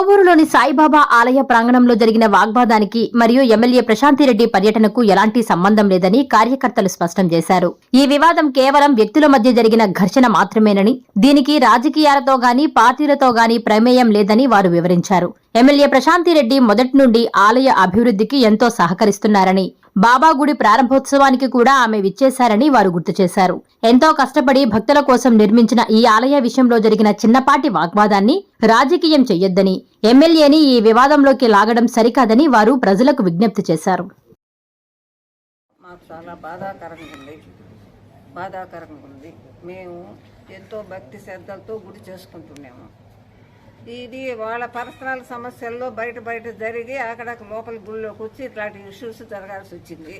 కోవూరులోని సాయిబాబా ఆలయ ప్రాంగణంలో జరిగిన వాగ్వాదానికి మరియు ఎమ్మెల్యే ప్రశాంతిరెడ్డి పర్యటనకు ఎలాంటి సంబంధం లేదని కార్యకర్తలు స్పష్టం చేశారు. ఈ వివాదం కేవలం వ్యక్తుల మధ్య జరిగిన ఘర్షణ మాత్రమేనని, దీనికి రాజకీయాలతో గాని పార్టీలతో గాని ప్రమేయం లేదని వారు వివరించారు. ఎమ్మెల్యే ప్రశాంతిరెడ్డి మొదటి నుండి ఆలయ అభివృద్ధికి ఎంతో సహకరిస్తున్నారని, బాబా గుడి ప్రారంభోత్సవానికి కూడా ఆమె విచ్చేశారని వారు గుర్తు చేశారు. ఎంతో కష్టపడి భక్తుల కోసం నిర్మించిన ఈ ఆలయ విషయంలో జరిగిన చిన్నపాటి వాగ్వాదాన్ని రాజకీయం చెయ్యొద్దని, ఎమ్మెల్యేని ఈ వివాదంలోకి లాగడం సరికాదని వారు ప్రజలకు విజ్ఞప్తి చేశారు. మాకు చాలా బాధాకరంగా ఉంది. మేము ఎంతో భక్తి శ్రద్ధలతో గుడి చేసుకుంటున్నాము. ఇది వాళ్ళ పర్సనల్ సమస్యల్లో బయట జరిగి అక్కడ లోపల గుళ్ళోకి వచ్చి ఇట్లాంటి ఇష్యూస్ జరగాల్సి వచ్చింది.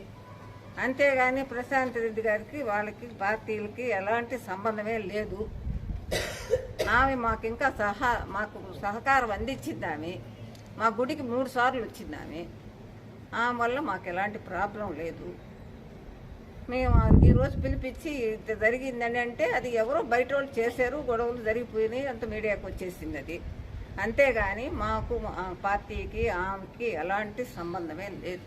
అంతేగాని ప్రశాంత్ రెడ్డి గారికి వాళ్ళకి పార్టీలకి ఎలాంటి సంబంధమే లేదు. ఆమె మాకు ఇంకా మాకు సహకారం అందించింది. ఆమె మా గుడికి 3 సార్లు వచ్చింది. ఆమె వల్ల మాకు ఎలాంటి ప్రాబ్లం లేదు. మేము ఈరోజు పిలిపించి జరిగిందని అంటే అది ఎవరో బయట వాళ్ళు చేశారు, గొడవలు జరిగిపోయినాయి, అంత మీడియాకి వచ్చేసింది అది. అంతేగాని మాకు పార్టీకి ఆమెకి ఎలాంటి సంబంధమే లేదు.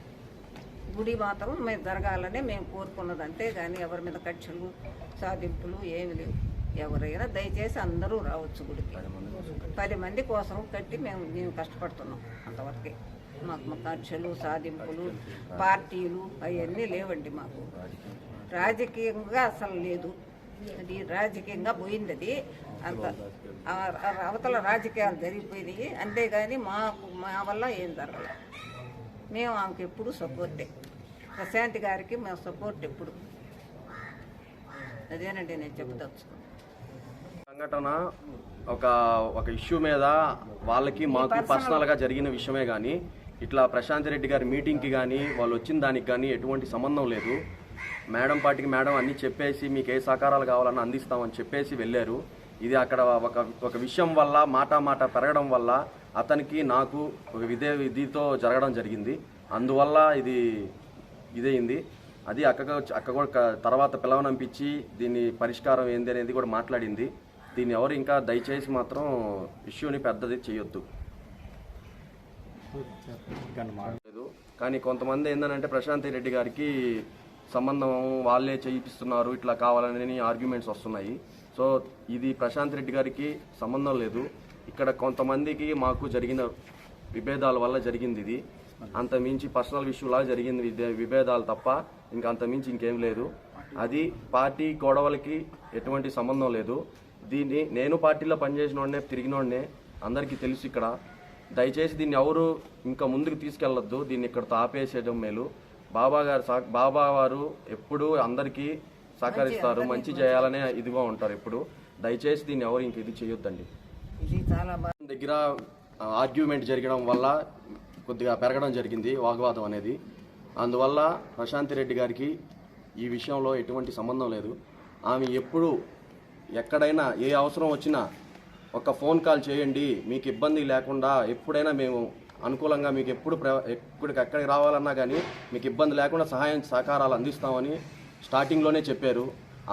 గుడి మాత్రం మేము జరగాలని మేము కోరుకున్నది. అంతేగాని ఎవరి మీద కక్షలు సాధింపులు ఏమి లేవు. ఎవరైనా దయచేసి అందరూ రావచ్చు గుడికి. 10 మంది కోసం కట్టి మేము కష్టపడుతున్నాం. అంతవరకే మాకు కక్షలు సాధింపులు పార్టీలు అవన్నీ లేవండి. మాకు రాజకీయంగా అసలు లేదు. అది రాజకీయంగా పోయింది. అది అంత అవతల రాజకీయాలు జరిగిపోయినాయి. అంతేగాని మా వల్ల ఏం జరగలేదు. మేము ఆమెకు ఎప్పుడు సపోర్టే. ప్రశాంతి గారికి మేము సపోర్ట్ ఎప్పుడు. అదేనండి నేను చెప్పదలుచుకున్నాను. సంఘటన ఒక ఇష్యూ మీద వాళ్ళకి మాకు పర్సనల్గా జరిగిన విషయమే కానీ ఇట్లా ప్రశాంత్ రెడ్డి గారి మీటింగ్కి కానీ వాళ్ళు వచ్చిన దానికి కానీ ఎటువంటి సంబంధం లేదు. మేడం పార్టీకి మేడం అన్నీ చెప్పేసి మీకు ఏ సహకారాలు కావాలన్నా అందిస్తామని చెప్పేసి వెళ్ళారు. ఇది అక్కడ ఒక విషయం వల్ల మాట పెరగడం వల్ల అతనికి నాకు విధితో జరగడం జరిగింది. అందువల్ల ఇదైంది. అది అక్క కూడా తర్వాత పిలవనంపించి దీన్ని పరిష్కారం ఏంది అనేది కూడా మాట్లాడింది. దీన్ని ఎవరు ఇంకా దయచేసి మాత్రం ఇష్యూని పెద్దది చేయొద్దు. కానీ కొంతమంది ఏంటంటే ప్రశాంత్ రెడ్డి గారికి సంబంధం వాళ్ళే చేయిస్తున్నారు, ఇట్లా కావాలని ఆర్గ్యుమెంట్స్ వస్తున్నాయి. సో ఇది ప్రశాంత్ రెడ్డి గారికి సంబంధం లేదు. ఇక్కడ కొంతమందికి మాకు జరిగిన విభేదాల వల్ల జరిగింది. ఇది అంత మించి పర్సనల్ ఇష్యూలాగా జరిగింది విభేదాలు తప్ప ఇంకా అంత మించి ఇంకేం లేదు. అది పార్టీ గొడవలకి ఎటువంటి సంబంధం లేదు. దీన్ని నేను పార్టీలో పనిచేసిన తిరిగినోడనే అందరికీ తెలుసు. ఇక్కడ దయచేసి దీన్ని ఎవరు ఇంకా ముందుకు తీసుకెళ్లొద్దు. దీన్ని ఇక్కడతో ఆపేసేయడం మేలు. బాబా వారు ఎప్పుడు అందరికీ సహకరిస్తారు, మంచి చేయాలనే ఇదిగా ఉంటారు ఎప్పుడు. దయచేసి దీన్ని ఎవరు ఇంక ఇది చేయొద్దండి. దగ్గర ఆర్గ్యుమెంట్ జరగడం వల్ల కొద్దిగా పెరగడం జరిగింది వాగ్వాదం అనేది. అందువల్ల ప్రశాంత్ రెడ్డి గారికి ఈ విషయంలో ఎటువంటి సంబంధం లేదు. ఆమె ఎప్పుడు ఎక్కడైనా ఏ అవసరం వచ్చినా ఒక ఫోన్ కాల్ చేయండి, మీకు ఇబ్బంది లేకుండా ఎప్పుడైనా మేము అనుకూలంగా మీకు ఎక్కడికి రావాలన్నా కానీ మీకు ఇబ్బంది లేకుండా సహకారాలు అందిస్తామని స్టార్టింగ్లోనే చెప్పారు.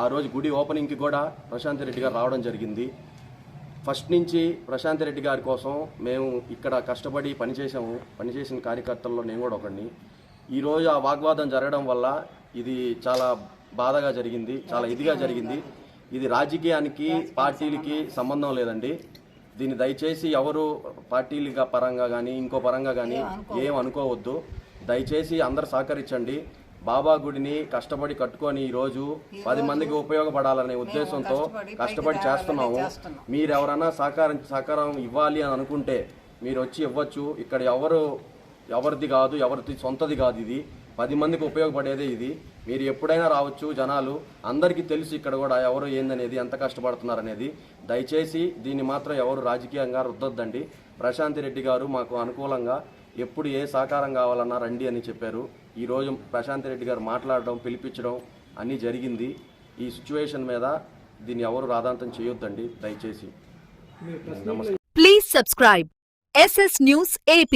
ఆ రోజు గుడి ఓపెనింగ్కి కూడా ప్రశాంత్ రెడ్డి గారు రావడం జరిగింది. ఫస్ట్ నుంచి ప్రశాంత్ రెడ్డి గారి కోసం మేము ఇక్కడ కష్టపడి పనిచేసిన కార్యకర్తల్లో నేను కూడా ఒకడిని. ఈరోజు ఆ వాగ్వాదం జరగడం వల్ల ఇది చాలా బాధగా జరిగింది, చాలా ఇదిగా జరిగింది. ఇది రాజకీయానికి పార్టీలకి సంబంధం లేదండి. దీన్ని దయచేసి ఎవరు పార్టీలుగా పరంగా కానీ ఇంకో పరంగా కానీ ఏం అనుకోవద్దు. దయచేసి అందరు సహకరించండి. బాబా గుడిని కష్టపడి కట్టుకొని ఈరోజు 10 మందికి ఉపయోగపడాలనే ఉద్దేశంతో కష్టపడి చేస్తున్నాము. మీరు ఎవరైనా సహకారం ఇవ్వాలి అని అనుకుంటే మీరు వచ్చి ఇవ్వచ్చు. ఇక్కడ ఎవరిది కాదు, ఎవరిది సొంతది కాదు. ఇది 10 మందికి ఉపయోగపడేదే. ఇది మీరు ఎప్పుడైనా రావచ్చు. జనాలు అందరికీ తెలుసు ఇక్కడ కూడా ఎవరు ఏందనేది, ఎంత కష్టపడుతున్నారు అనేది. దయచేసి దీన్ని మాత్రం ఎవరు రాజకీయంగా రుద్దొద్దండి. ప్రశాంత్ రెడ్డి గారు మాకు అనుకూలంగా ఎప్పుడు ఏ సహకారం కావాలన్నా రండి అని చెప్పారు. ఈరోజు ప్రశాంత్ రెడ్డి గారు మాట్లాడడం, పిలిపించడం అన్నీ జరిగింది. ఈ సిచ్యువేషన్ మీద దీన్ని ఎవరు రాద్ధాంతం చేయొద్దండి దయచేసి. Please subscribe SS News AP.